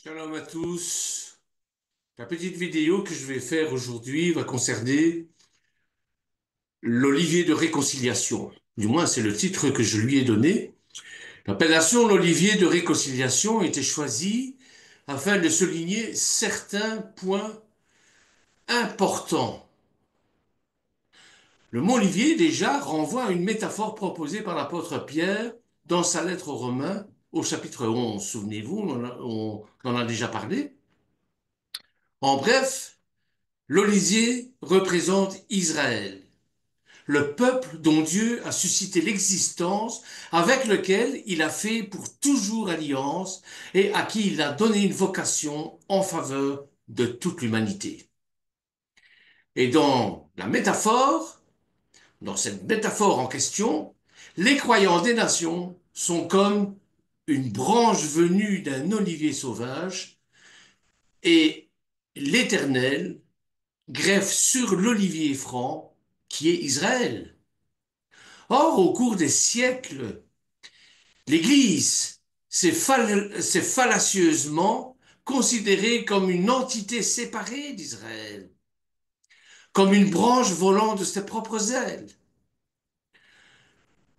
Shalom à tous. La petite vidéo que je vais faire aujourd'hui va concerner l'olivier de réconciliation. Du moins, c'est le titre que je lui ai donné. L'appellation l'olivier de réconciliation a été choisie afin de souligner certains points importants. Le mot olivier, déjà, renvoie à une métaphore proposée par l'apôtre Pierre dans sa lettre aux Romains au chapitre 11. Souvenez-vous, on en a déjà parlé. En bref, l'olivier représente Israël, le peuple dont Dieu a suscité l'existence, avec lequel il a fait pour toujours alliance et à qui il a donné une vocation en faveur de toute l'humanité. Et dans cette métaphore en question, les croyants des nations sont comme une branche venue d'un olivier sauvage et l'Éternel greffe sur l'olivier franc qui est Israël. Or, au cours des siècles, l'Église s'est fallacieusement considérée comme une entité séparée d'Israël, comme une branche volant de ses propres ailes.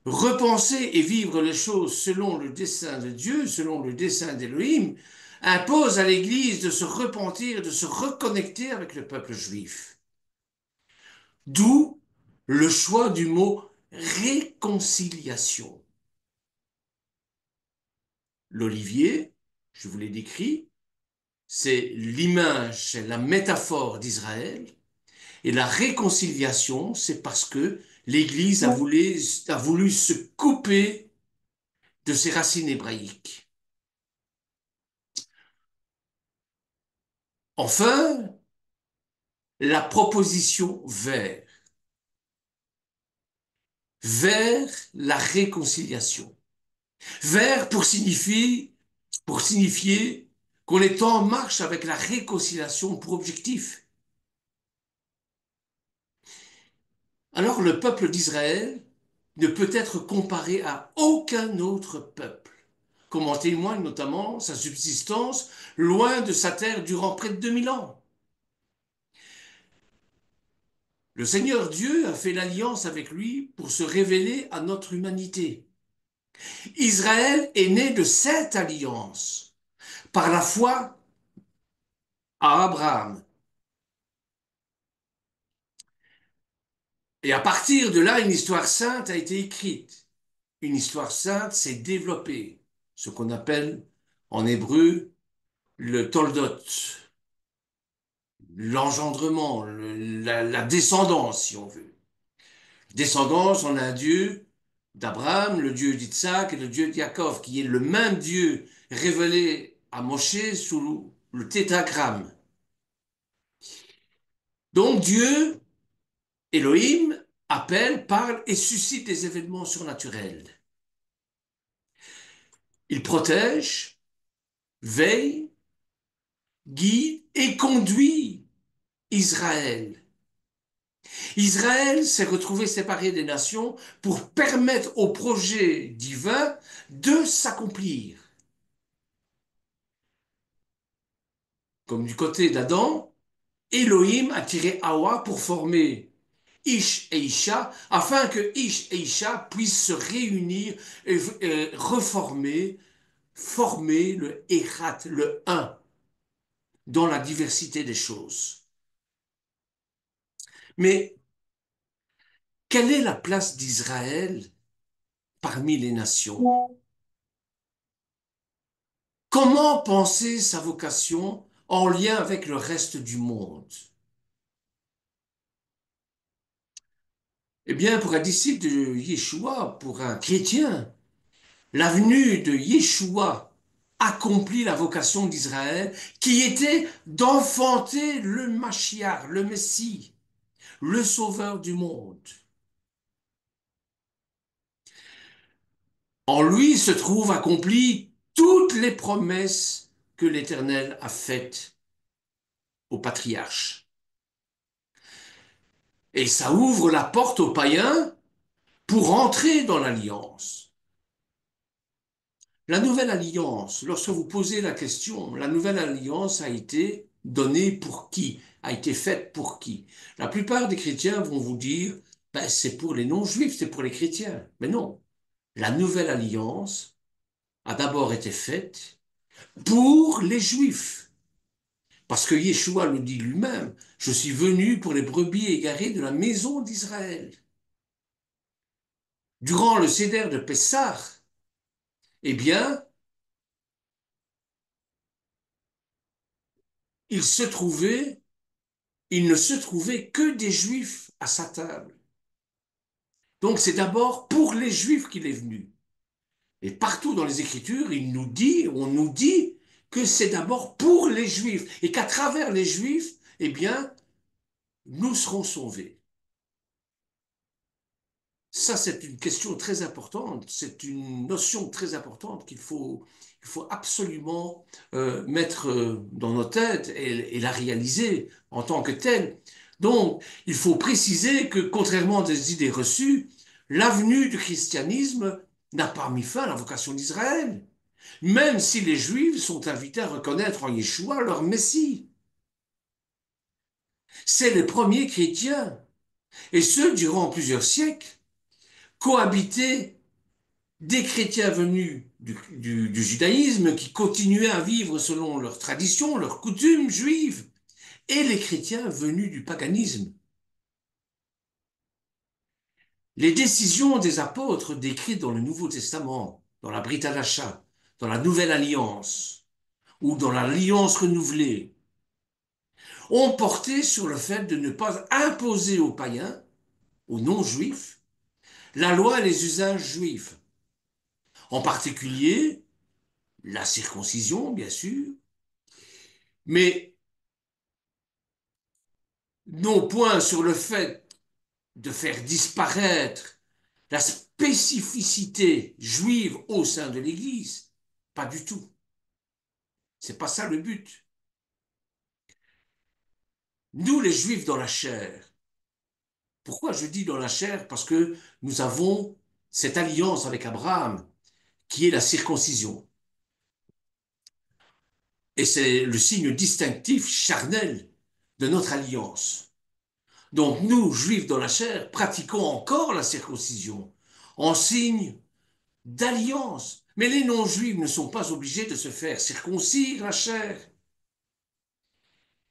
Repenser et vivre les choses selon le dessein de Dieu, selon le dessein d'Élohim, impose à l'Église de se repentir, de se reconnecter avec le peuple juif. D'où le choix du mot réconciliation. L'olivier, je vous l'ai décrit, c'est l'image, c'est la métaphore d'Israël. Et la réconciliation, c'est parce que l'Église a voulu se couper de ses racines hébraïques. Enfin, la proposition vers la réconciliation. Vers pour signifier qu'on est en marche avec la réconciliation pour objectif. Alors le peuple d'Israël ne peut être comparé à aucun autre peuple, comme en témoigne notamment sa subsistance loin de sa terre durant près de 2000 ans. Le Seigneur Dieu a fait l'alliance avec lui pour se révéler à notre humanité. Israël est né de cette alliance par la foi à Abraham. Et à partir de là, une histoire sainte a été écrite. Une histoire sainte s'est développée, ce qu'on appelle en hébreu le Toldot, l'engendrement, la descendance, si on veut. Descendance, on a un Dieu d'Abraham, le Dieu d'Isaac et le Dieu de Jacob, qui est le même Dieu révélé à Moshe sous le tétragramme. Donc Dieu, Elohim, appelle, parle et suscite des événements surnaturels. Il protège, veille, guide et conduit Israël. Israël s'est retrouvé séparé des nations pour permettre au projet divin de s'accomplir. Comme du côté d'Adam, Elohim a tiré Hawa pour former Ish et Isha, afin que Ish et Isha puissent se réunir et reformer, former le Echad, le un, dans la diversité des choses. Mais quelle est la place d'Israël parmi les nations? Comment penser sa vocation en lien avec le reste du monde? Eh bien, pour un disciple de Yeshua, pour un chrétien, la venue de Yeshua accomplit la vocation d'Israël qui était d'enfanter le Mashiach, le Messie, le Sauveur du monde. En lui se trouvent accomplies toutes les promesses que l'Éternel a faites aux patriarches. Et ça ouvre la porte aux païens pour entrer dans l'alliance. La nouvelle alliance, lorsque vous posez la question, la nouvelle alliance a été donnée pour qui? A été faite pour qui? La plupart des chrétiens vont vous dire, ben, c'est pour les non-juifs, c'est pour les chrétiens. Mais non. La nouvelle alliance a d'abord été faite pour les juifs. Parce que Yeshua le dit lui-même, je suis venu pour les brebis égarées de la maison d'Israël. Durant le Seder de Pessah, eh bien, il se trouvait, il ne se trouvait que des juifs à sa table. Donc c'est d'abord pour les juifs qu'il est venu. Et partout dans les Écritures, on nous dit que c'est d'abord pour les juifs et qu'à travers les juifs, eh bien, nous serons sauvés. Ça, c'est une question très importante, c'est une notion très importante il faut absolument mettre dans nos têtes et la réaliser en tant que telle. Donc, il faut préciser que, contrairement à des idées reçues, l'avenue du christianisme n'a pas mis fin à la vocation d'Israël, même si les Juifs sont invités à reconnaître en Yeshua leur Messie. C'est les premiers chrétiens, et ce, durant plusieurs siècles, cohabitaient des chrétiens venus du judaïsme qui continuaient à vivre selon leurs traditions, leurs coutumes juives, et les chrétiens venus du paganisme. Les décisions des apôtres décrites dans le Nouveau Testament, dans la Brit Hadasha, dans la Nouvelle Alliance ou dans l'Alliance renouvelée, ont porté sur le fait de ne pas imposer aux païens, aux non-juifs, la loi et les usages juifs. En particulier, la circoncision, bien sûr, mais non point sur le fait de faire disparaître la spécificité juive au sein de l'Église. Pas du tout. C'est pas ça le but. Nous, les Juifs dans la chair, pourquoi je dis dans la chair? Parce que nous avons cette alliance avec Abraham, qui est la circoncision. Et c'est le signe distinctif charnel de notre alliance. Donc nous, Juifs dans la chair, pratiquons encore la circoncision en signe d'alliance. Mais les non-juifs ne sont pas obligés de se faire circoncire la chair.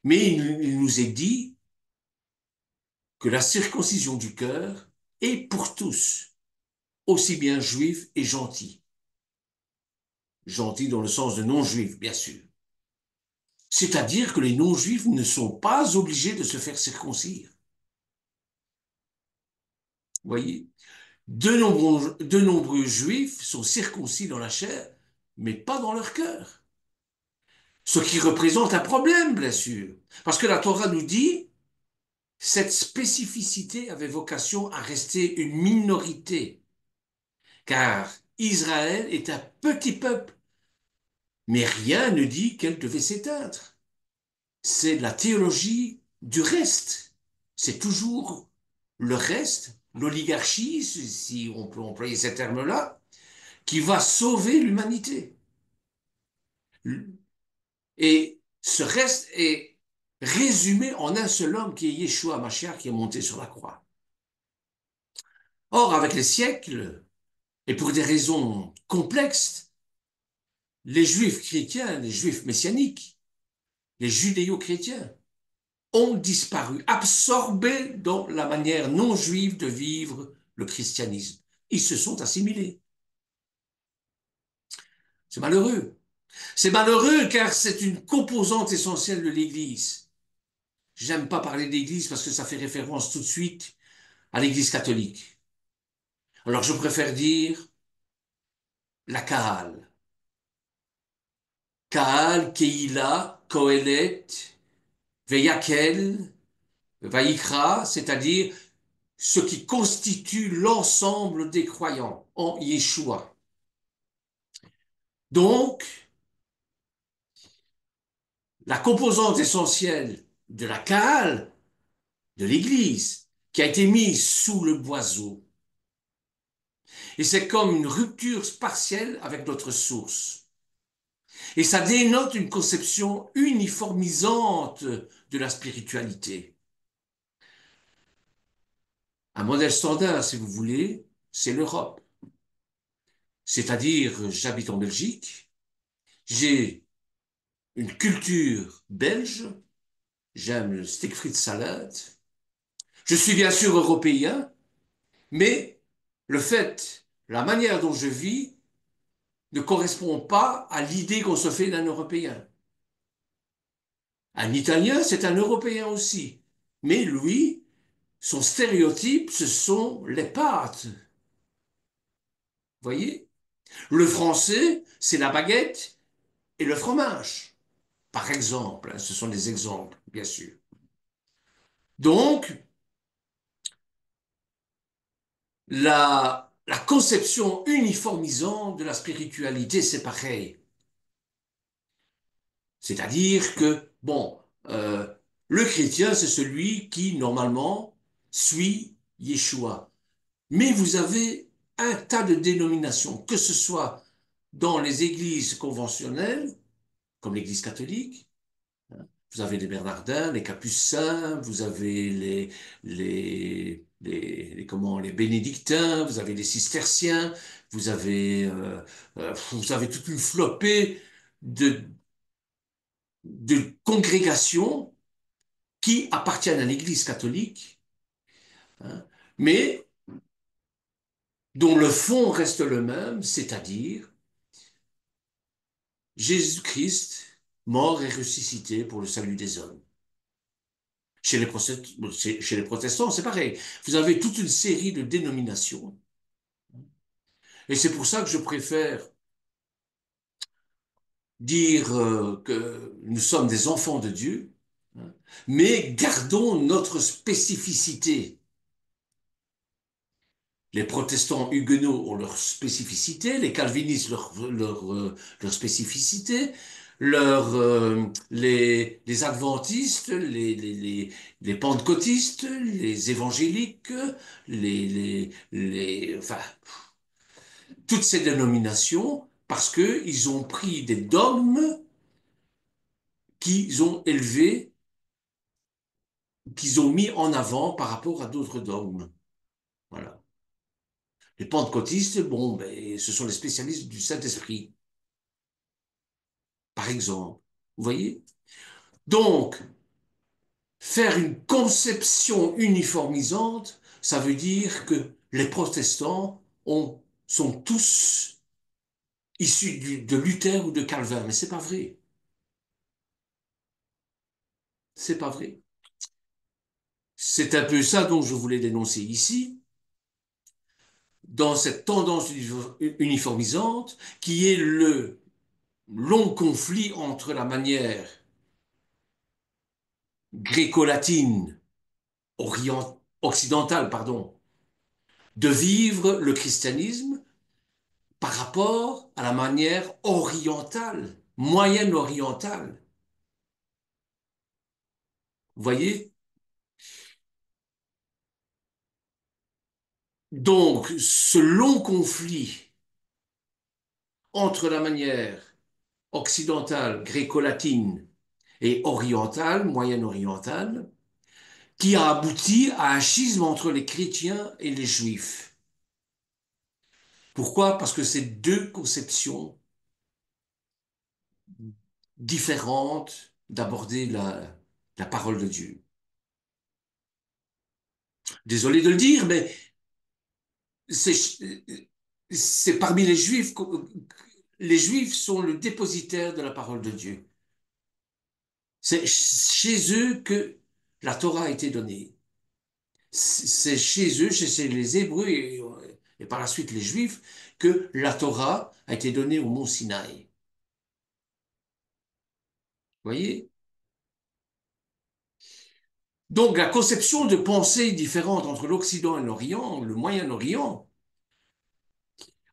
Mais il nous est dit que la circoncision du cœur est pour tous, aussi bien juifs et gentils. Gentils dans le sens de non-juifs, bien sûr. C'est-à-dire que les non-juifs ne sont pas obligés de se faire circoncire. Vous voyez, de nombreux juifs sont circoncis dans la chair, mais pas dans leur cœur. Ce qui représente un problème, bien sûr. Parce que la Torah nous dit, cette spécificité avait vocation à rester une minorité, car Israël est un petit peuple, mais rien ne dit qu'elle devait s'éteindre. C'est la théologie du reste. C'est toujours le reste, l'oligarchie, si on peut employer ces termes-là, qui va sauver l'humanité. Et ce reste est résumé en un seul homme qui est Yeshua Mashiach qui est monté sur la croix. Or, avec les siècles, et pour des raisons complexes, les juifs chrétiens, les juifs messianiques, les judéo-chrétiens ont disparu, absorbés dans la manière non juive de vivre le christianisme. Ils se sont assimilés. C'est malheureux. C'est malheureux car c'est une composante essentielle de l'Église. J'aime pas parler d'Église parce que ça fait référence tout de suite à l'Église catholique. Alors je préfère dire la Kahal. Kahal, Keila, Kohelet, Veyakel, Vayikra, c'est-à-dire ce qui constitue l'ensemble des croyants en Yeshua. Donc, la composante essentielle de la Kahal, de l'Église, qui a été mise sous le boiseau, Et c'est comme une rupture partielle avec notre source. Et ça dénote une conception uniformisante de la spiritualité. Un modèle standard, si vous voulez, c'est l'Europe. C'est-à-dire, j'habite en Belgique, j'ai une culture belge, j'aime le steak frites salade, je suis bien sûr européen, mais le fait, la manière dont je vis ne correspond pas à l'idée qu'on se fait d'un Européen. Un Italien, c'est un Européen aussi. Mais lui, son stéréotype, ce sont les pâtes. Voyez? Le français, c'est la baguette et le fromage. Par exemple, hein, ce sont des exemples, bien sûr. Donc, la conception uniformisante de la spiritualité, c'est pareil. C'est-à-dire que, bon, euh, le chrétien, c'est celui qui, normalement, suit Yeshua. Mais vous avez un tas de dénominations, que ce soit dans les églises conventionnelles, comme l'église catholique, vous avez les Bernardins, les Capucins, vous avez comment, les Bénédictins, vous avez les Cisterciens, vous avez toute une flopée de, de congrégations qui appartiennent à l'Église catholique, hein, mais dont le fond reste le même, c'est-à-dire Jésus-Christ, mort et ressuscité pour le salut des hommes. Chez les protestants, c'est pareil. Vous avez toute une série de dénominations. Et c'est pour ça que je préfère dire que nous sommes des enfants de Dieu, hein, mais gardons notre spécificité. Les protestants huguenots ont leur spécificité, les calvinistes leur spécificité, les adventistes, les pentecôtistes, les évangéliques, enfin, toutes ces dénominations, parce qu'ils ont pris des dogmes qu'ils ont élevés, qu'ils ont mis en avant par rapport à d'autres dogmes. Voilà. Les pentecôtistes, bon, ben, ce sont les spécialistes du Saint-Esprit, par exemple. Vous voyez? Donc, faire une conception uniformisante, ça veut dire que les protestants sont tous issus de Luther ou de Calvin, mais c'est pas vrai. C'est pas vrai. C'est un peu ça dont je voulais dénoncer ici, dans cette tendance uniformisante, qui est le long conflit entre la manière gréco-latine, occidentale, pardon, de vivre le christianisme par rapport à la manière orientale, moyenne orientale. Vous voyez? Donc, ce long conflit entre la manière occidentale, gréco-latine et orientale, moyenne orientale, qui a abouti à un schisme entre les chrétiens et les juifs. Pourquoi? Parce que c'est deux conceptions différentes d'aborder la parole de Dieu. Désolé de le dire, mais c'est c'est parmi les Juifs, les Juifs sont le dépositaire de la parole de Dieu. C'est chez eux que la Torah a été donnée. C'est chez eux, chez les Hébreux et par la suite les Juifs, que la Torah a été donnée au mont Sinaï. Vous voyez? Donc la conception de pensée différente entre l'Occident et l'Orient, le Moyen-Orient.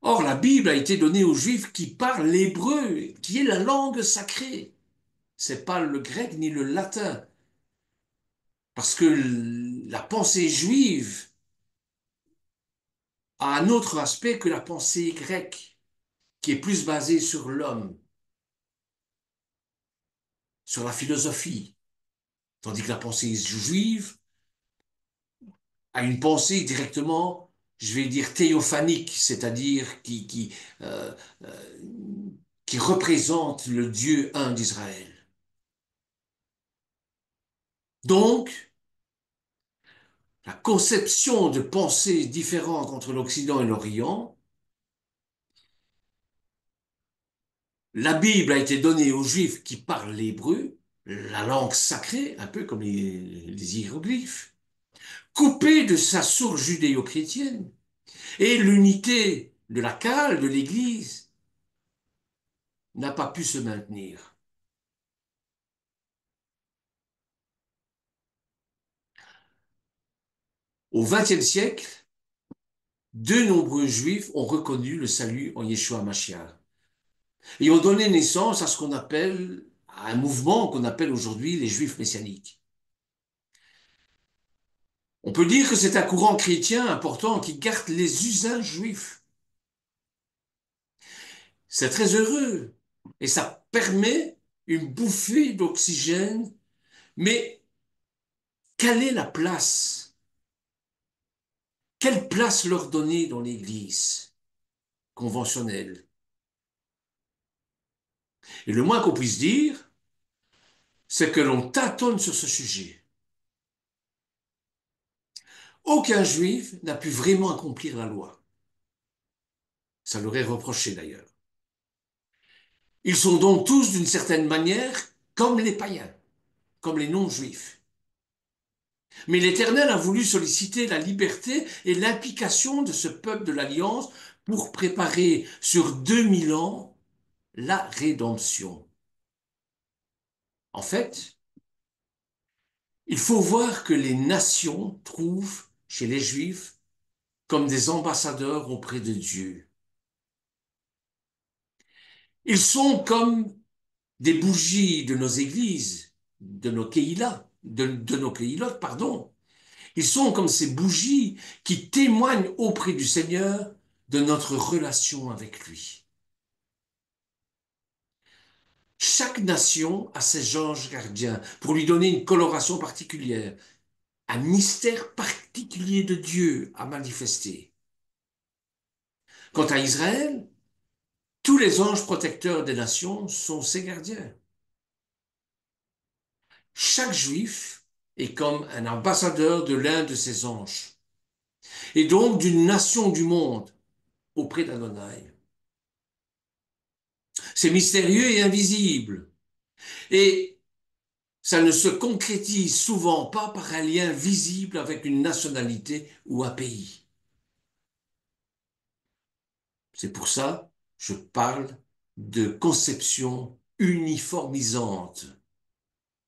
Or, la Bible a été donnée aux Juifs qui parlent l'hébreu, qui est la langue sacrée. C'est pas le grec ni le latin. Parce que la pensée juive a un autre aspect que la pensée grecque, qui est plus basée sur l'homme, sur la philosophie, tandis que la pensée juive a une pensée directement, je vais dire, théophanique, c'est-à-dire euh, euh, qui représente le Dieu un d'Israël. Donc, la conception de pensée différente entre l'Occident et l'Orient, la Bible a été donnée aux Juifs qui parlent l'hébreu, la langue sacrée, un peu comme les hiéroglyphes, coupée de sa source judéo-chrétienne, et l'unité de la cale de l'Église n'a pas pu se maintenir. Au XXe siècle, de nombreux Juifs ont reconnu le salut en Yeshua Mashiach et ont donné naissance à ce qu'on appelle, à un mouvement qu'on appelle aujourd'hui les Juifs messianiques. On peut dire que c'est un courant chrétien important qui garde les usages juifs. C'est très heureux et ça permet une bouffée d'oxygène. Mais quelle est la place? Quelle place leur donner dans l'Église conventionnelle? Et le moins qu'on puisse dire, c'est que l'on tâtonne sur ce sujet. Aucun juif n'a pu vraiment accomplir la loi. Ça leur est reproché d'ailleurs. Ils sont donc tous d'une certaine manière comme les païens, comme les non-juifs. Mais l'Éternel a voulu solliciter la liberté et l'implication de ce peuple de l'Alliance pour préparer sur 2000 ans la rédemption. En fait, il faut voir que les nations trouvent chez les Juifs comme des ambassadeurs auprès de Dieu. Ils sont comme des bougies de nos églises, de nos kéhilas, de nos kéhilotes, pardon. Ils sont comme ces bougies qui témoignent auprès du Seigneur de notre relation avec lui. Chaque nation a ses anges gardiens pour lui donner une coloration particulière, un mystère particulier de Dieu à manifester. Quant à Israël, tous les anges protecteurs des nations sont ses gardiens. Chaque juif est comme un ambassadeur de l'un de ses anges, et donc d'une nation du monde auprès d'Adonai. C'est mystérieux et invisible, et ça ne se concrétise souvent pas par un lien visible avec une nationalité ou un pays. C'est pour ça que je parle de conception uniformisante.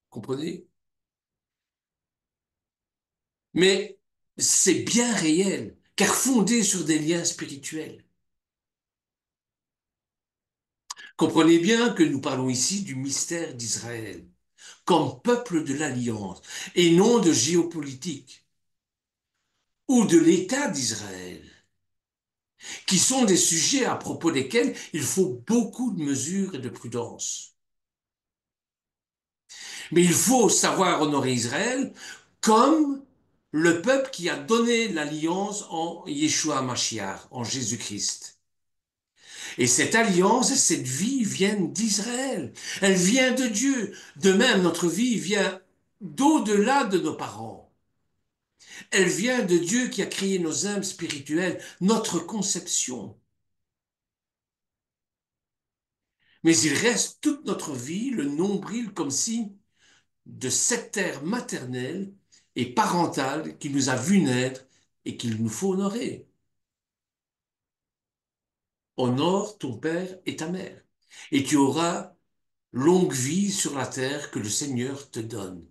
Comprenez? Mais c'est bien réel, car fondé sur des liens spirituels. Comprenez bien que nous parlons ici du mystère d'Israël, comme peuple de l'Alliance, et non de géopolitique, ou de l'État d'Israël, qui sont des sujets à propos desquels il faut beaucoup de mesures et de prudence. Mais il faut savoir honorer Israël comme le peuple qui a donné l'alliance en Yeshua Mashiach, en Jésus-Christ. Et cette alliance et cette vie viennent d'Israël. Elle vient de Dieu. De même, notre vie vient d'au-delà de nos parents. Elle vient de Dieu qui a créé nos âmes spirituelles, notre conception. Mais il reste toute notre vie le nombril comme signe de cette terre maternelle et parentale qui nous a vus naître et qu'il nous faut honorer. Honore ton père et ta mère, et tu auras longue vie sur la terre que le Seigneur te donne.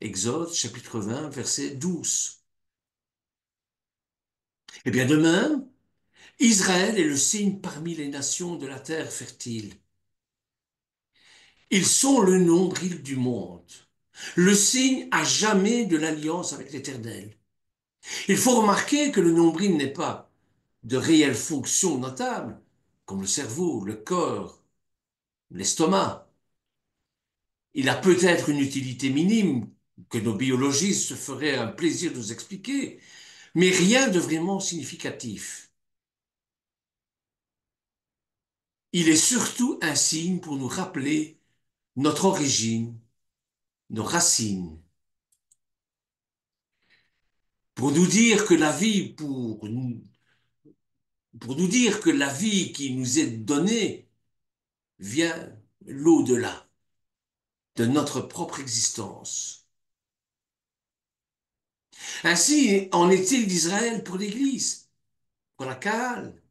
Exode chapitre 20, verset 12. Et bien de même, Israël est le signe parmi les nations de la terre fertile. Ils sont le nombril du monde, le signe à jamais de l'alliance avec l'Éternel. Il faut remarquer que le nombril n'est pas de réelles fonctions notables, comme le cerveau, le corps, l'estomac. Il a peut-être une utilité minime que nos biologistes se feraient un plaisir de nous expliquer, mais rien de vraiment significatif. Il est surtout un signe pour nous rappeler notre origine, nos racines, pour nous dire que la vie, pour nous dire que la vie qui nous est donnée vient l'au-delà de notre propre existence. Ainsi en est-il d'Israël pour l'Église, pour la Kaal.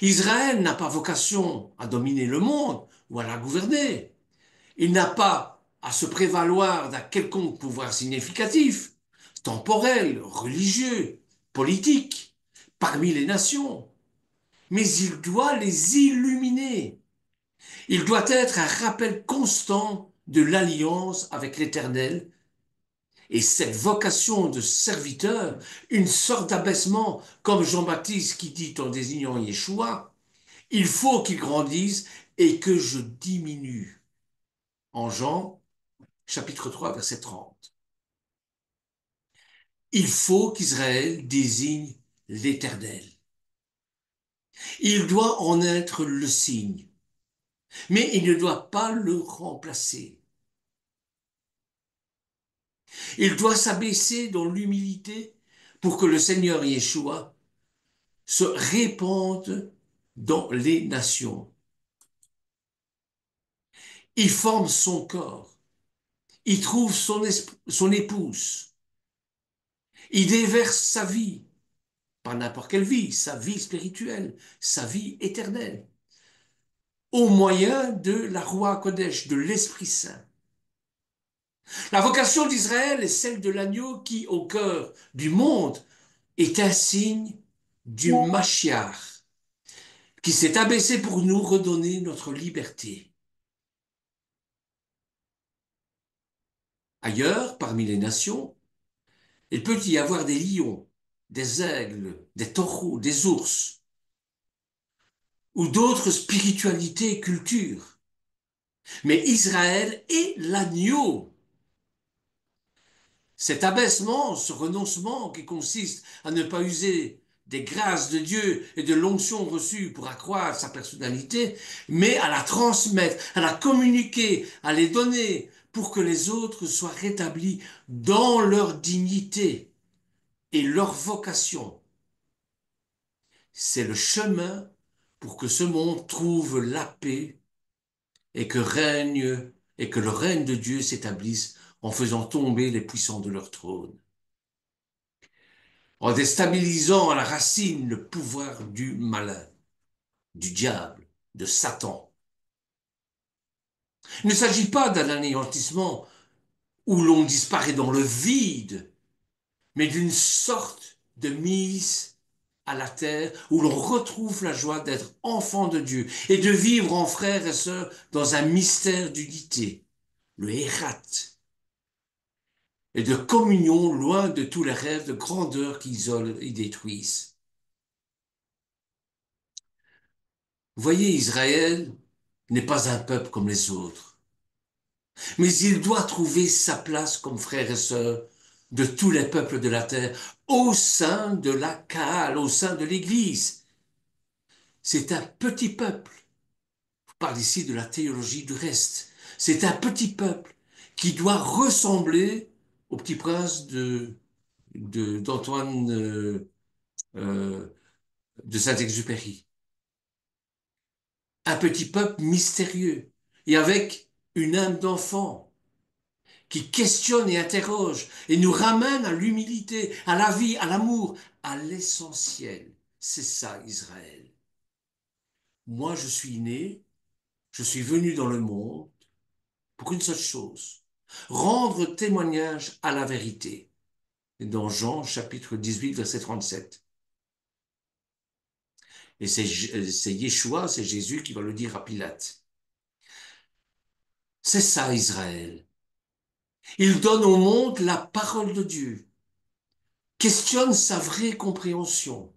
Israël n'a pas vocation à dominer le monde ou à la gouverner. Il n'a pas à se prévaloir d'un quelconque pouvoir significatif, temporel, religieux, politique, parmi les nations. Mais il doit les illuminer. Il doit être un rappel constant de l'alliance avec l'Éternel. Et cette vocation de serviteur, une sorte d'abaissement, comme Jean-Baptiste qui dit en désignant Yeshua, il faut qu'il grandisse et que je diminue. En Jean, chapitre 3, verset 30. Il faut qu'Israël désigne l'Éternel. Il doit en être le signe, mais il ne doit pas le remplacer. Il doit s'abaisser dans l'humilité pour que le Seigneur Yeshua se répande dans les nations. Il forme son corps. Il trouve son épouse. Il déverse sa vie, pas n'importe quelle vie, sa vie spirituelle, sa vie éternelle, au moyen de la Roi Kodesh, de l'Esprit Saint. La vocation d'Israël est celle de l'agneau qui, au cœur du monde, est un signe du Mashiach, qui s'est abaissé pour nous redonner notre liberté. Ailleurs, parmi les nations, il peut y avoir des lions, des aigles, des taureaux, des ours, ou d'autres spiritualités et cultures. Mais Israël est l'agneau. Cet abaissement, ce renoncement qui consiste à ne pas user des grâces de Dieu et de l'onction reçue pour accroître sa personnalité, mais à la transmettre, à la communiquer, à les donner pour que les autres soient rétablis dans leur dignité et leur vocation. C'est le chemin pour que ce monde trouve la paix et que le règne de Dieu s'établisse en faisant tomber les puissants de leur trône, en déstabilisant à la racine le pouvoir du malin, du diable, de Satan. Il ne s'agit pas d'un anéantissement où l'on disparaît dans le vide, mais d'une sorte de mise à la terre où l'on retrouve la joie d'être enfant de Dieu et de vivre en frères et sœurs dans un mystère d'unité, le Hérat, et de communion loin de tous les rêves de grandeur qui isolent et détruisent. Voyez, Israël n'est pas un peuple comme les autres, mais il doit trouver sa place comme frère et sœur de tous les peuples de la terre au sein de la Kaal, au sein de l'Église. C'est un petit peuple. Je parle ici de la théologie du reste. C'est un petit peuple qui doit ressembler au petit prince d'Antoine euh, de Saint-Exupéry. Un petit peuple mystérieux et avec une âme d'enfant qui questionne et interroge et nous ramène à l'humilité, à la vie, à l'amour, à l'essentiel. C'est ça, Israël. Moi, je suis né, je suis venu dans le monde pour une seule chose, rendre témoignage à la vérité. Dans Jean chapitre 18, verset 37. Et c'est Yeshua, c'est Jésus qui va le dire à Pilate. C'est ça, Israël. Il donne au monde la parole de Dieu, questionne sa vraie compréhension,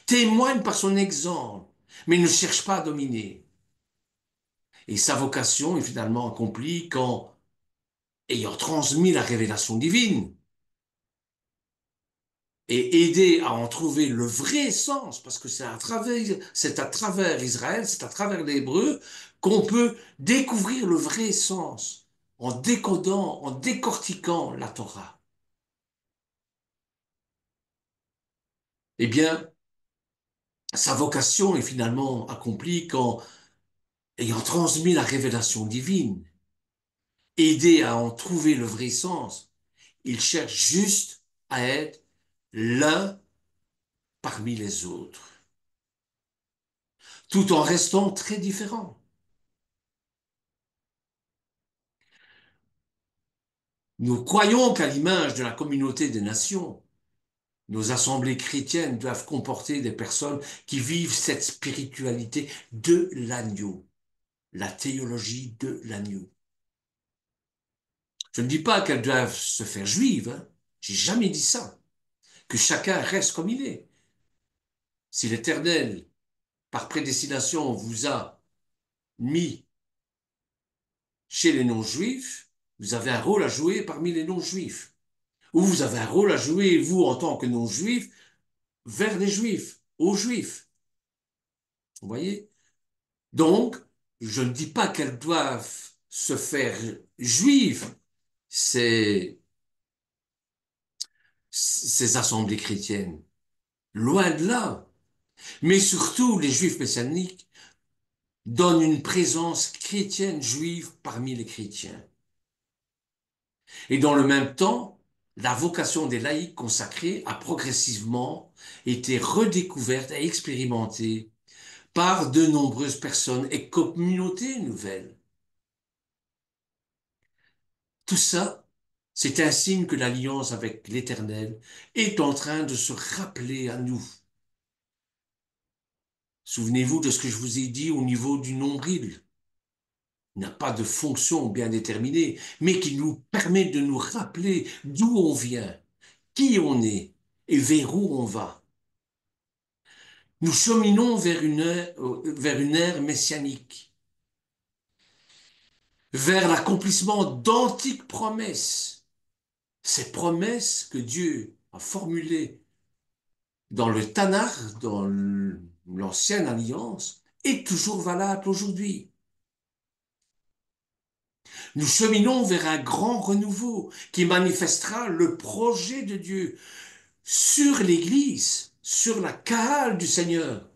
témoigne par son exemple, mais ne cherche pas à dominer. Et sa vocation est finalement accomplie quand, ayant transmis la révélation divine et aidé à en trouver le vrai sens, parce que c'est à travers Israël, c'est à travers l'hébreu qu'on peut découvrir le vrai sens en décodant, en décortiquant la Torah. Eh bien, sa vocation est finalement accomplie quand, ayant transmis la révélation divine, aidé à en trouver le vrai sens, il cherche juste à être l'un parmi les autres, tout en restant très différent. Nous croyons qu'à l'image de la communauté des nations, nos assemblées chrétiennes doivent comporter des personnes qui vivent cette spiritualité de l'agneau, la théologie de l'agneau. Je ne dis pas qu'elles doivent se faire juives, hein. J'ai jamais dit ça. Que chacun reste comme il est. Si l'Éternel, par prédestination, vous a mis chez les non-juifs, vous avez un rôle à jouer parmi les non-juifs. Ou vous avez un rôle à jouer, vous, en tant que non-juif, vers les juifs, aux juifs. Vous voyez? Donc, je ne dis pas qu'elles doivent se faire juives, ces, ces assemblées chrétiennes. Loin de là. Mais surtout, les juifs messianiques donnent une présence chrétienne juive parmi les chrétiens. Et dans le même temps, la vocation des laïcs consacrés a progressivement été redécouverte et expérimentée par de nombreuses personnes et communautés nouvelles. Tout ça, c'est un signe que l'alliance avec l'Éternel est en train de se rappeler à nous. Souvenez-vous de ce que je vous ai dit au niveau du nombril. Il n'a pas de fonction bien déterminée, mais qui nous permet de nous rappeler d'où on vient, qui on est et vers où on va. Nous cheminons vers une ère messianique, vers l'accomplissement d'antiques promesses. Ces promesses que Dieu a formulées dans le Tanakh, dans l'ancienne alliance, est toujours valable aujourd'hui. Nous cheminons vers un grand renouveau qui manifestera le projet de Dieu sur l'Église, sur la Kaal du Seigneur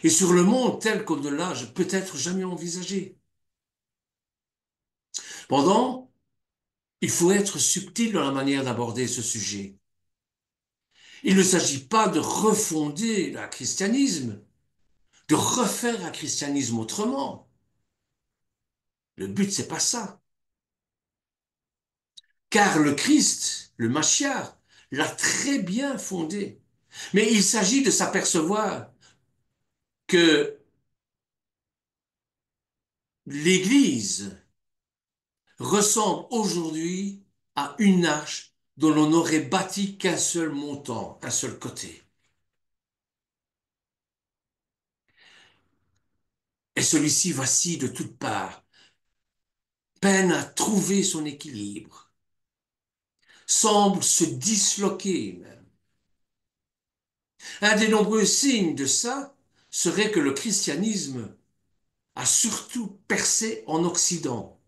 et sur le monde tel qu'on ne l'a peut-être jamais envisagé. Pendant, il faut être subtil dans la manière d'aborder ce sujet. Il ne s'agit pas de refonder le christianisme, de refaire un christianisme autrement. Le but, c'est pas ça. Car le Christ, le Mashiach, l'a très bien fondé. Mais il s'agit de s'apercevoir que l'Église ressemble aujourd'hui à une arche dont l'on n'aurait bâti qu'un seul montant, un seul côté. Et celui-ci vacille de toutes parts, peine à trouver son équilibre, semble se disloquer même. Un des nombreux signes de ça serait que le christianisme a surtout percé en Occident,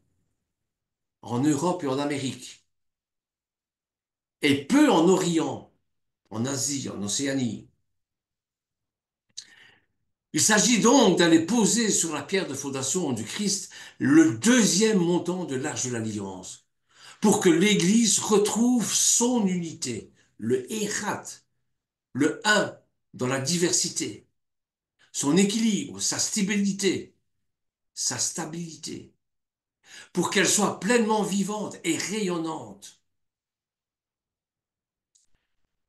en Europe et en Amérique, et peu en Orient, en Asie, en Océanie. Il s'agit donc d'aller poser sur la pierre de fondation du Christ le deuxième montant de l'Arche de l'Alliance, pour que l'Église retrouve son unité, le Hérat, le un dans la diversité, son équilibre, sa stabilité, pour qu'elle soit pleinement vivante et rayonnante.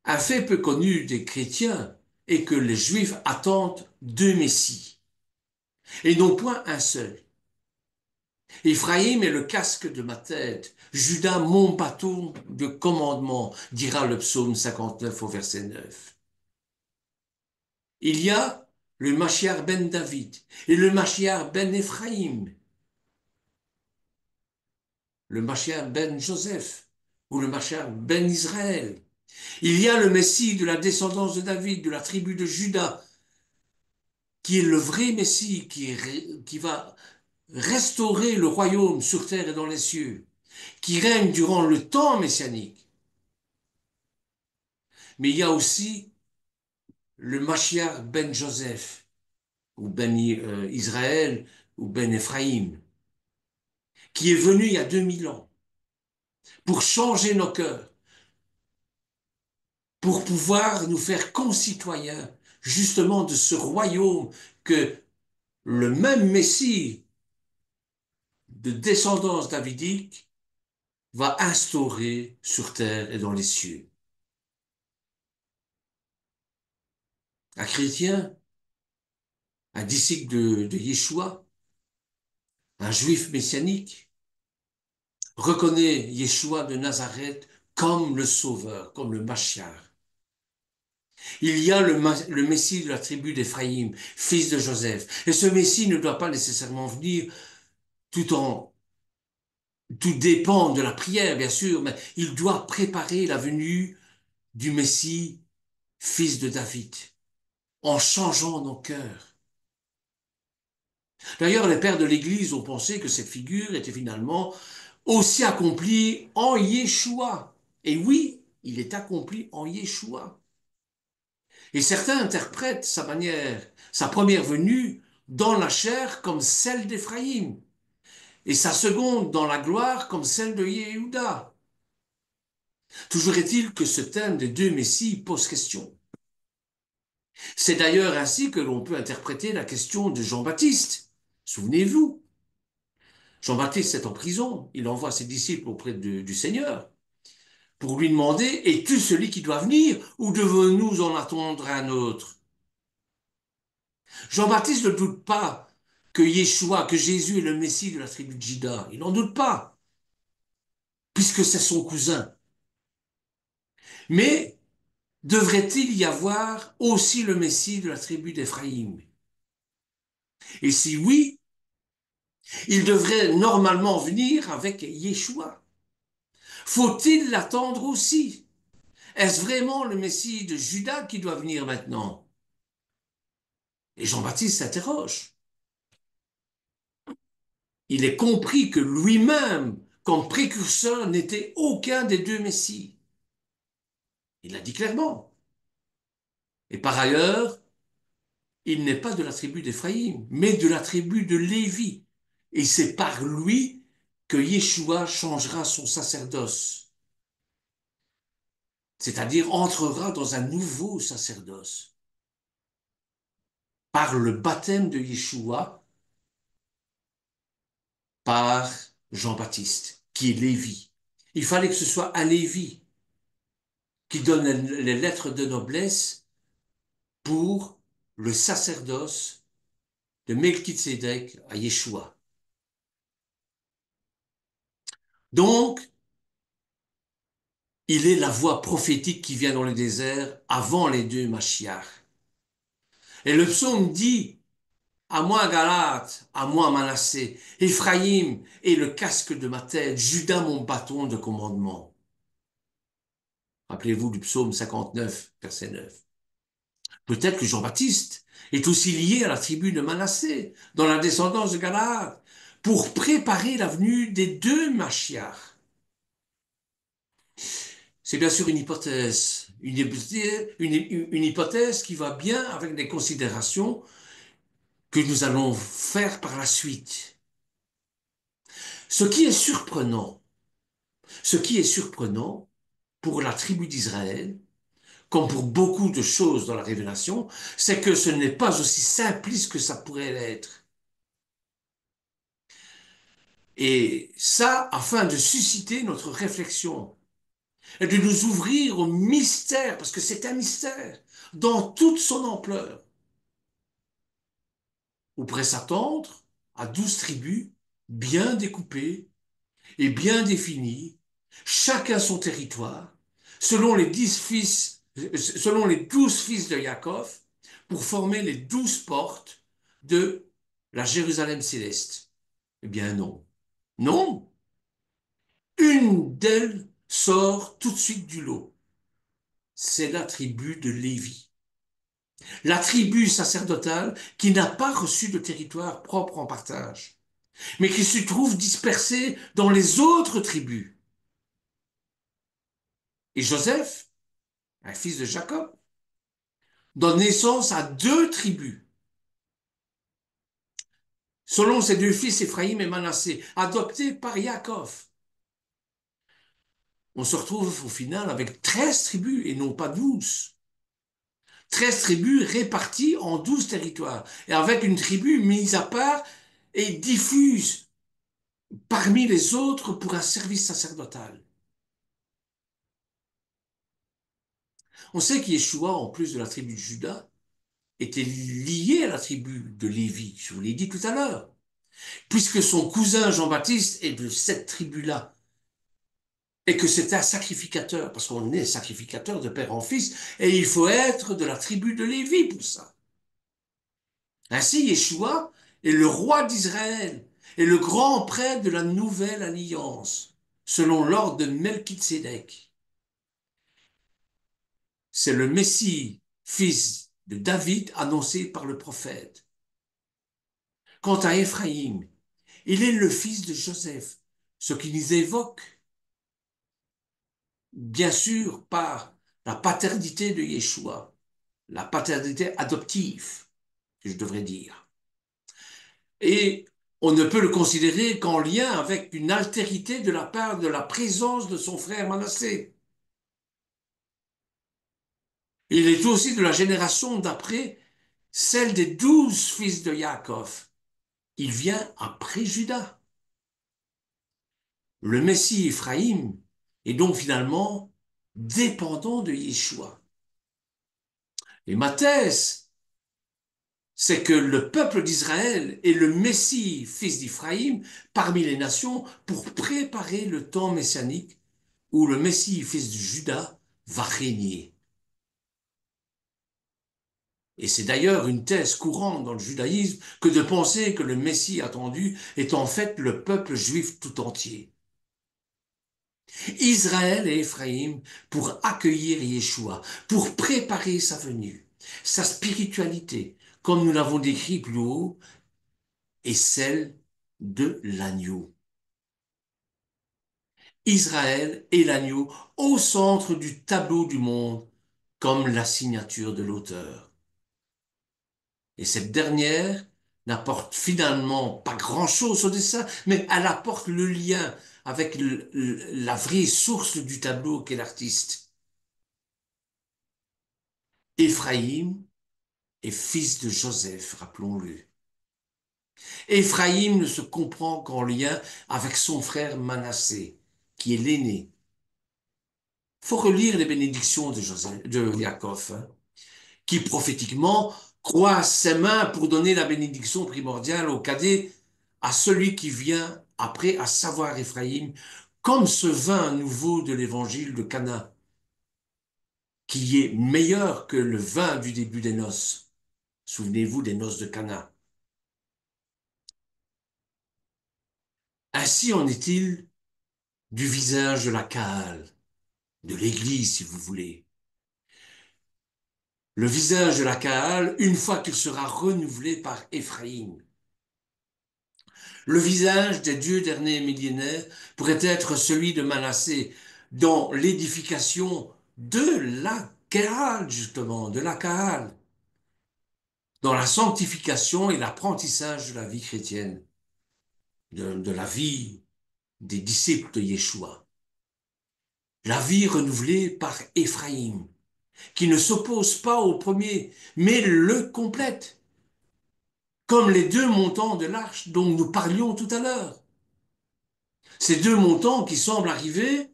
Un fait peu connu des chrétiens est que les Juifs attendent deux Messies, et non point un seul. Éphraïm est le casque de ma tête, Judas mon bâton de commandement, dira le psaume 59 au verset 9. Il y a le Mashiach ben David et le Mashiach ben Ephraim, le Mashiach ben Joseph ou le Mashiach ben Israël. Il y a le Messie de la descendance de David, de la tribu de Juda, qui est le vrai Messie, qui va restaurer le royaume sur terre et dans les cieux, qui règne durant le temps messianique. Mais il y a aussi le Mashiach ben Joseph, ou ben Israël, ou ben Ephraim, qui est venu il y a 2000 ans pour changer nos cœurs, pour pouvoir nous faire concitoyens justement de ce royaume que le même Messie de descendance davidique va instaurer sur terre et dans les cieux. Un chrétien, un disciple de Yeshua, un juif messianique, reconnaît Yeshua de Nazareth comme le Sauveur, comme le Mashiach. Il y a le Messie de la tribu d'Éphraïm, fils de Joseph. Et ce Messie ne doit pas nécessairement venir tout en tout dépend de la prière, bien sûr, mais il doit préparer la venue du Messie, fils de David, en changeant nos cœurs. D'ailleurs, les pères de l'Église ont pensé que cette figure était finalement aussi accomplie en Yeshua. Et oui, il est accompli en Yeshua. Et certains interprètent sa première venue dans la chair comme celle d'Éphraïm, et sa seconde dans la gloire comme celle de Yehuda. Toujours est-il que ce thème des deux Messies pose question. C'est d'ailleurs ainsi que l'on peut interpréter la question de Jean-Baptiste. Souvenez-vous, Jean-Baptiste est en prison, il envoie ses disciples auprès du Seigneur pour lui demander, es-tu celui qui doit venir ou devons-nous en attendre un autre? Jean-Baptiste ne doute pas que Yeshua, que Jésus est le Messie de la tribu de Juda. Il n'en doute pas, puisque c'est son cousin. Mais devrait-il y avoir aussi le Messie de la tribu d'Éphraïm? Et si oui, il devrait normalement venir avec Yeshua. Faut-il l'attendre aussi? Est-ce vraiment le Messie de Juda qui doit venir maintenant? Et Jean-Baptiste s'interroge. Il est compris que lui-même, comme précurseur, n'était aucun des deux Messies. Il l'a dit clairement. Et par ailleurs, il n'est pas de la tribu d'Éphraïm, mais de la tribu de Lévi. Et c'est par lui que Yeshua changera son sacerdoce, c'est-à-dire entrera dans un nouveau sacerdoce, par le baptême de Yeshua, par Jean-Baptiste, qui est Lévi. Il fallait que ce soit un Lévi qui donne les lettres de noblesse pour le sacerdoce de Melchizedek à Yeshua. Donc, il est la voix prophétique qui vient dans le désert avant les deux Mashiach. Et le psaume dit, à moi Galate, à moi Manassé, Éphraïm est le casque de ma tête, Juda mon bâton de commandement. Rappelez-vous du psaume 59, verset 9. Peut-être que Jean-Baptiste est aussi lié à la tribu de Manassé, dans la descendance de Galate, pour préparer la venue des deux Mashiach. C'est bien sûr une hypothèse qui va bien avec les considérations que nous allons faire par la suite. Ce qui est surprenant, ce qui est surprenant pour la tribu d'Israël, comme pour beaucoup de choses dans la Révélation, c'est que ce n'est pas aussi simpliste que ça pourrait l'être. Et ça, afin de susciter notre réflexion et de nous ouvrir au mystère, parce que c'est un mystère, dans toute son ampleur. On pourrait s'attendre à 12 tribus bien découpées et bien définies, chacun son territoire, selon les 12 fils de Yaakov, pour former les 12 portes de la Jérusalem céleste? Eh bien non. Non. Une d'elles sort tout de suite du lot. C'est la tribu de Lévi. La tribu sacerdotale qui n'a pas reçu de territoire propre en partage, mais qui se trouve dispersée dans les autres tribus. Et Joseph, un fils de Jacob, donne naissance à deux tribus. Selon ses deux fils, Éphraïm et Manassé, adoptés par Yaakov. On se retrouve au final avec 13 tribus et non pas 12. 13 tribus réparties en 12 territoires et avec une tribu mise à part et diffuse parmi les autres pour un service sacerdotal. On sait qu'Yeshua, en plus de la tribu de Juda, était lié à la tribu de Lévi, je vous l'ai dit tout à l'heure, puisque son cousin Jean-Baptiste est de cette tribu-là, et que c'est un sacrificateur, parce qu'on est sacrificateur de père en fils, et il faut être de la tribu de Lévi pour ça. Ainsi, Yeshua est le roi d'Israël et le grand prêtre de la nouvelle alliance, selon l'ordre de Melchizedek. C'est le Messie, fils de David, annoncé par le prophète. Quant à Éphraïm, il est le fils de Joseph, ce qui nous évoque, bien sûr, par la paternité de Yeshua, la paternité adoptive, que je devrais dire. Et on ne peut le considérer qu'en lien avec une altérité de la part de la présence de son frère Manassé. Il est aussi de la génération d'après celle des 12 fils de Yaakov. Il vient après Judas. Le Messie Éphraïm est donc finalement dépendant de Yeshua. Et ma thèse, c'est que le peuple d'Israël est le Messie, fils d'Éphraïm, parmi les nations, pour préparer le temps messianique où le Messie, fils de Judas, va régner. Et c'est d'ailleurs une thèse courante dans le judaïsme que de penser que le Messie attendu est en fait le peuple juif tout entier. Israël et Éphraïm pour accueillir Yeshua, pour préparer sa venue. Sa spiritualité, comme nous l'avons décrit plus haut, est celle de l'agneau. Israël et l'agneau au centre du tableau du monde, comme la signature de l'auteur. Et cette dernière n'apporte finalement pas grand-chose au dessin, mais elle apporte le lien avec la vraie source du tableau qu'est l'artiste. Éphraïm est fils de Joseph, rappelons-le. Éphraïm ne se comprend qu'en lien avec son frère Manassé, qui est l'aîné. Faut relire les bénédictions de Joseph, de Yaakov, hein, qui prophétiquement croise ses mains pour donner la bénédiction primordiale au cadet à celui qui vient après, à savoir Éphraïm, comme ce vin nouveau de l'évangile de Cana, qui est meilleur que le vin du début des noces. Souvenez-vous des noces de Cana. Ainsi en est-il du visage de la Kaal, de l'Église si vous voulez. Le visage de la Kaal, une fois qu'il sera renouvelé par Éphraïm. Le visage des dieux derniers millénaires pourrait être celui de Manassé dans l'édification de la Kaal, justement, de la Kaal, dans la sanctification et l'apprentissage de la vie chrétienne, de la vie des disciples de Yeshua. La vie renouvelée par Éphraïm, qui ne s'oppose pas au premier, mais le complète, comme les deux montants de l'arche dont nous parlions tout à l'heure. Ces deux montants qui semblent arriver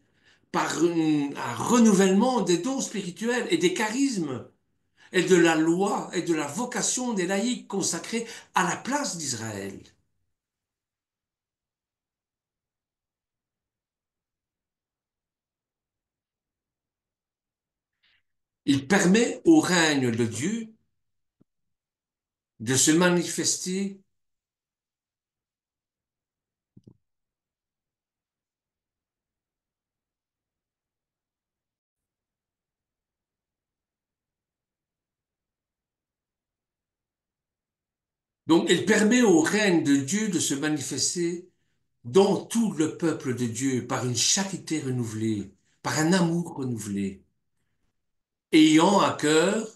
par un renouvellement des dons spirituels et des charismes et de la loi et de la vocation des laïcs consacrés à la place d'Israël. Il permet au règne de Dieu de se manifester. Donc, elle permet au règne de Dieu de se manifester dans tout le peuple de Dieu par une charité renouvelée, par un amour renouvelé, ayant à cœur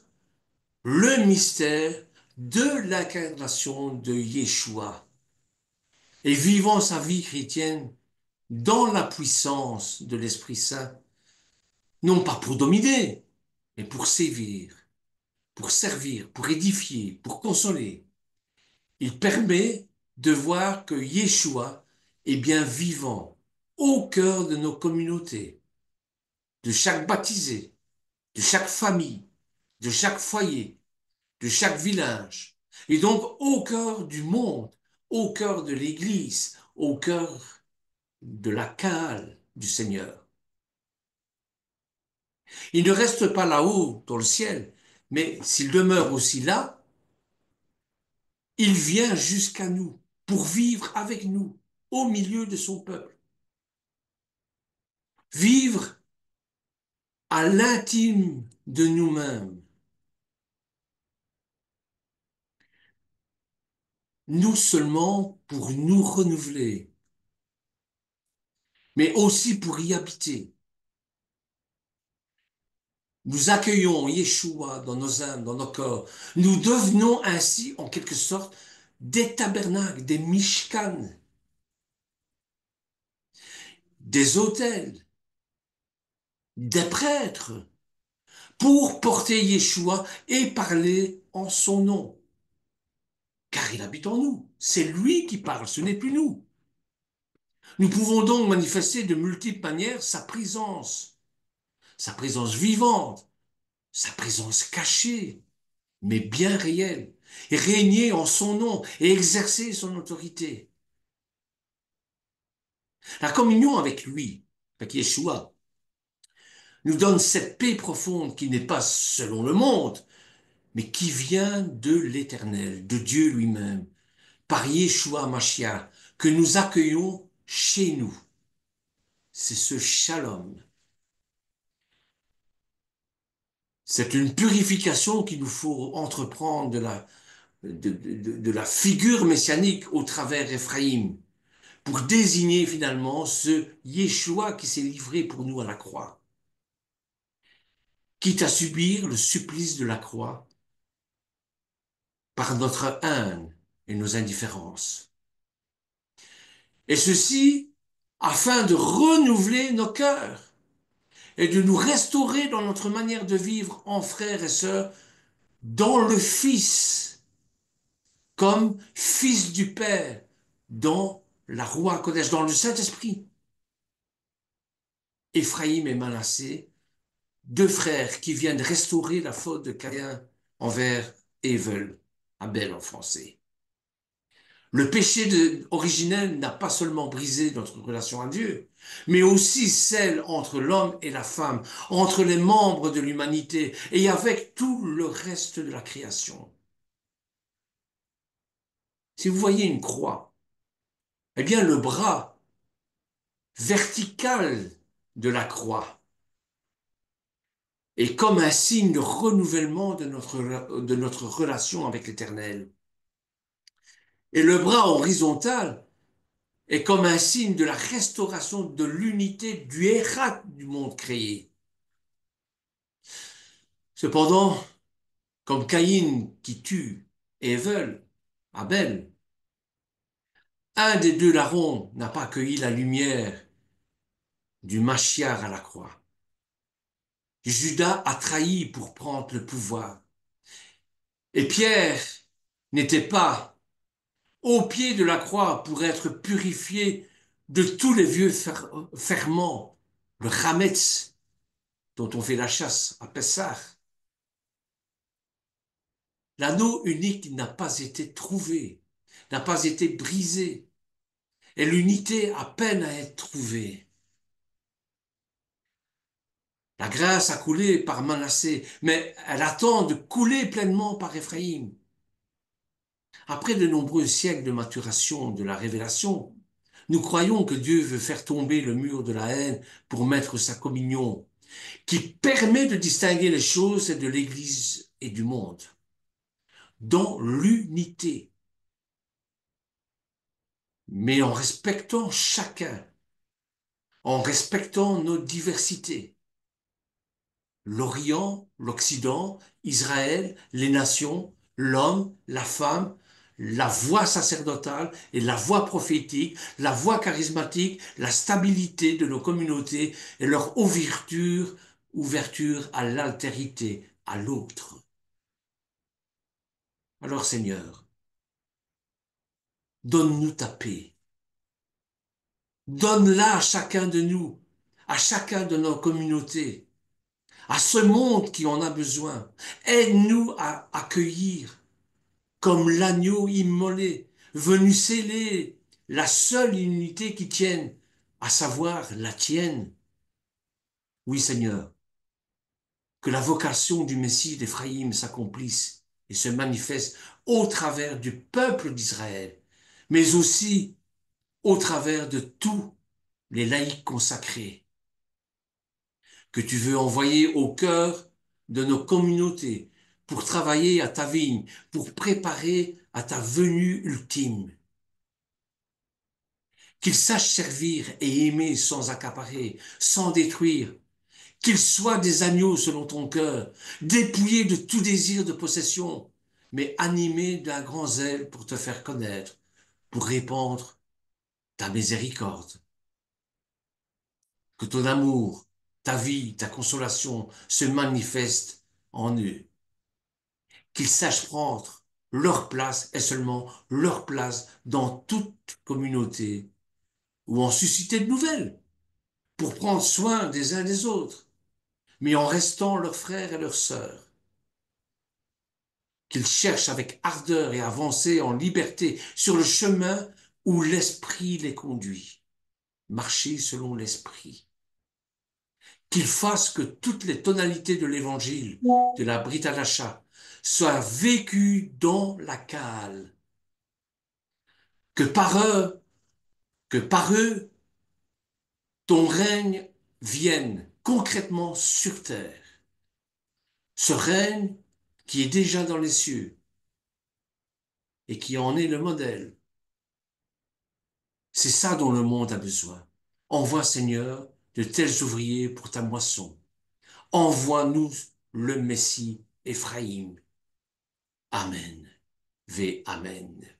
le mystère de l'incarnation de Yeshua et vivant sa vie chrétienne dans la puissance de l'Esprit Saint, non pas pour dominer, mais pour servir, pour édifier, pour consoler. Il permet de voir que Yeshua est bien vivant au cœur de nos communautés, de chaque baptisé, de chaque famille, de chaque foyer, de chaque village, et donc au cœur du monde, au cœur de l'Église, au cœur de la cale du Seigneur. Il ne reste pas là-haut dans le ciel, mais s'il demeure aussi là, il vient jusqu'à nous pour vivre avec nous au milieu de son peuple. Vivre à l'intime de nous-mêmes, nous seulement pour nous renouveler, mais aussi pour y habiter. Nous accueillons Yeshua dans nos âmes, dans nos corps. Nous devenons ainsi, en quelque sorte, des tabernacles, des mishkan, des autels, des prêtres, pour porter Yeshua et parler en son nom. Car il habite en nous. C'est lui qui parle, ce n'est plus nous. Nous pouvons donc manifester de multiples manières sa présence vivante, sa présence cachée, mais bien réelle, et régner en son nom et exercer son autorité. La communion avec lui, avec Yeshua, nous donne cette paix profonde qui n'est pas selon le monde, mais qui vient de l'Éternel, de Dieu lui-même, par Yeshua Mashiach, que nous accueillons chez nous. C'est ce shalom. C'est une purification qu'il nous faut entreprendre de la figure messianique au travers Éphraïm, pour désigner finalement ce Yeshua qui s'est livré pour nous à la croix, quitte à subir le supplice de la croix par notre haine et nos indifférences. Et ceci afin de renouveler nos cœurs et de nous restaurer dans notre manière de vivre en frères et sœurs dans le Fils, comme Fils du Père, dans la Roi Kodesh, dans le Saint-Esprit. Éphraïm et Manassé, deux frères qui viennent restaurer la faute de Caïn envers Abel, Abel en français. Le péché originel n'a pas seulement brisé notre relation à Dieu, mais aussi celle entre l'homme et la femme, entre les membres de l'humanité et avec tout le reste de la création. Si vous voyez une croix, eh bien le bras vertical de la croix est comme un signe de renouvellement de notre relation avec l'Éternel. Et le bras horizontal est comme un signe de la restauration de l'unité du Hérat du monde créé. Cependant, comme Caïn qui tue Abel, un des deux larrons n'a pas accueilli la lumière du Mashiach à la croix. Judas a trahi pour prendre le pouvoir. Et Pierre n'était pas au pied de la croix pour être purifié de tous les vieux ferments, le Hametz dont on fait la chasse à Pessah. L'anneau unique n'a pas été trouvé, n'a pas été brisé, et l'unité a peine à être trouvée. La grâce a coulé par Manassé, mais elle attend de couler pleinement par Éphraïm. Après de nombreux siècles de maturation de la révélation, nous croyons que Dieu veut faire tomber le mur de la haine pour mettre sa communion, qui permet de distinguer les choses de l'Église et du monde, dans l'unité, mais en respectant chacun, en respectant nos diversités. L'Orient, l'Occident, Israël, les nations, l'homme, la femme, la voix sacerdotale et la voix prophétique, la voix charismatique, la stabilité de nos communautés et leur ouverture à l'altérité, à l'autre. Alors Seigneur, donne-nous ta paix. Donne-la à chacun de nous, à chacun de nos communautés, à ce monde qui en a besoin. Aide-nous à accueillir comme l'agneau immolé, venu sceller la seule unité qui tienne, à savoir la tienne. Oui, Seigneur, que la vocation du Messie d'Éphraïm s'accomplisse et se manifeste au travers du peuple d'Israël, mais aussi au travers de tous les laïcs consacrés que tu veux envoyer au cœur de nos communautés pour travailler à ta vigne, pour préparer à ta venue ultime. Qu'ils sachent servir et aimer sans accaparer, sans détruire, qu'ils soient des agneaux selon ton cœur, dépouillés de tout désir de possession, mais animés d'un grand zèle pour te faire connaître, pour répandre ta miséricorde. Que ton amour, ta vie, ta consolation se manifestent en eux. Qu'ils sachent prendre leur place et seulement leur place dans toute communauté ou en susciter de nouvelles pour prendre soin des uns des autres, mais en restant leurs frères et leurs sœurs. Qu'ils cherchent avec ardeur et avancer en liberté sur le chemin où l'Esprit les conduit. Marcher selon l'Esprit. Qu'ils fassent que toutes les tonalités de l'Évangile, de la Brit Hadasha, soient vécues dans la cale. Que par eux, que par eux, ton règne vienne concrètement sur terre. Ce règne qui est déjà dans les cieux et qui en est le modèle. C'est ça dont le monde a besoin. Envoie, Seigneur, de tels ouvriers pour ta moisson. Envoie-nous le Messie Éphraïm. Amen. Ve Amen.